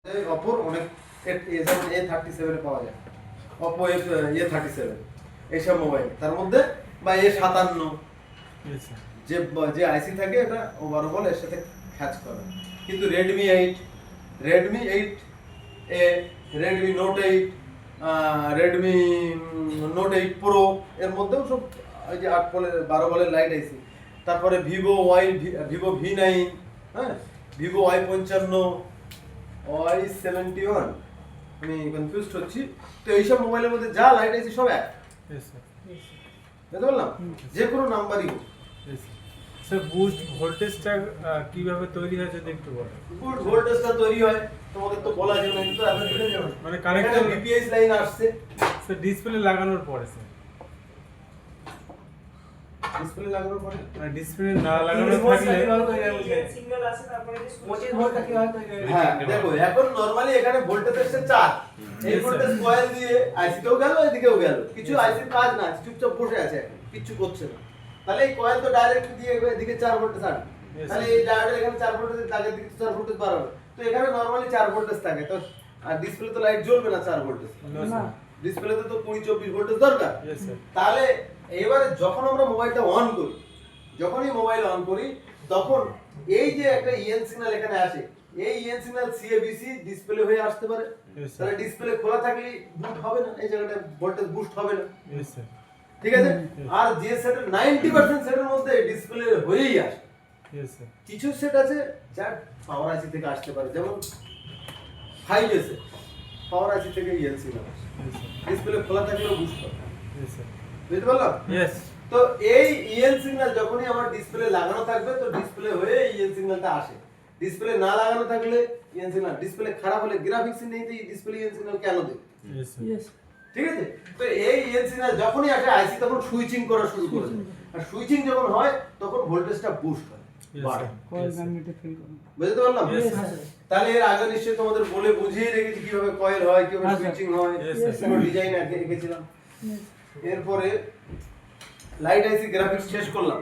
অপর অনেক যেমন A37 পাওয়া যায়, Oppo A37 এইসব মোবাইল, তার মধ্যে বা A57 যে যে আইসি থাকে এটা ওভারঅল এর সাথে খ্যাচ করে। কিন্তু Redmi 8 এ Redmi Note 8 Redmi Note 8 Pro এর মধ্যেও সব ওই যে 8 বলের 12 বলের লাইট আইসি। তারপরে Vivo V9, হ্যাঁ, Vivo Y55, Y71, আমি কনফিউজড হচ্ছি। তো এইসব মোবাইলের মধ্যে যা লাইট আছে সব এক, বুঝতে পারলাম, যে কোনো নাম্বারই হোক। স্যার বুস্ট ভোল্টেজটা কিভাবে তৈরি হয় যদি একটু বলেন। বুস্ট ভোল্টেজটা তৈরি হয় তোমাদের তো বলা যাবে না, কিন্তু আপনি দেখে যাবেন মানে কানেক্টর বিপিএস লাইন আসছে স্যার ডিসপ্লে লাগানোর পরে, স্যার ডিসপ্লে লাগানোর পরে ডিসপ্লে না লাগানো থাকলে সিগন্যাল আছে, তারপরে মোচের ভোল্টটা কি হয় তাই। হ্যাঁ দেখো, এখন নরমালি এখানে ভোল্টেজ আসছে 4, এই ভোল্টেজ কয়েল দিয়ে আইসিতেও গেল, এদিকেও গেল, কিছু আইসির কাজ না, চুপচাপ বসে আছে এখন, কিচ্ছু করছে না। তাহলে এই কয়েল তো ডাইরেক্ট দিয়ে এদিকে 4 ভোল্টেজ আনবে, তাহলে এই ডায়োডের এখানে 4 ভোল্টেজ, আগের দিকে 4 ভোল্টেজ বাড়াবে, তো এখানে নরমালি 4 ভোল্টেজ থাকে। তো আর ডিসপ্লে তো লাইট জ্বলবে না 4 ভোল্টেজ, না ডিসপ্লেতে তো 20-24 ভোল্টেজ দরকার। তাহলে এবারে যখন আমরা মোবাইলটা অন করি, যখনই মোবাইল অন করি তখন এই যে একটা ইএন সিগন্যাল এখানে আসে, এই ইএন সিগন্যাল সিএবিসি ডিসপ্লে হয়ে আসতে পারে। তাহলে ডিসপ্লে খোলা থাকলে বুট হবে না, এই জায়গাটা ভোল্টেজ বুস্ট হবে না, ঠিক আছে। আর যে সেটের 90% সেটের মধ্যে ডিসপ্লে হয়েই আসে। কিছু সেট আছে যা পাওয়ার আইসি থেকে আসতে পারে, যেমন 5S পাওয়ার আইসি থেকে ইএন সিগন্যাল আসে, ডিসপ্লে খোলা থাকলেও বুস্ট হবে, বুঝতে পারলাম? তো এই ইএন সিগন্যাল যখনই আমার ডিসপ্লে লাগানো থাকবে তো ডিসপ্লে হয়ে ইএন সিগন্যালটা আসে। ডিসপ্লে না লাগানো থাকলে ইএন সিগন্যাল, ডিসপ্লে খারাপ হলে গ্রাফিক্স নেই তো ডিসপ্লে ইএন সিগন্যাল কেন দেবে? ঠিক আছে। তো এই ইএন সিগন্যাল যখনই আসে আইসি তখন সুইচিং করা শুরু করে দেয়, আর সুইচিং যখন হয় তখন ভোল্টেজটা বুস্ট হয়, বাড়ে। বুঝতে পারলাম? তাহলে এর আগে নিশ্চয়ই তোমাদের বলে বুঝিয়ে রেখেছি কিভাবে কয়েল হয়, কিভাবে সুইচিং হয়, পুরো ডিজাইন আগে রেখেছিলাম। এরপরে লাইট আইসি গ্রাফিক্স শেষ করলাম।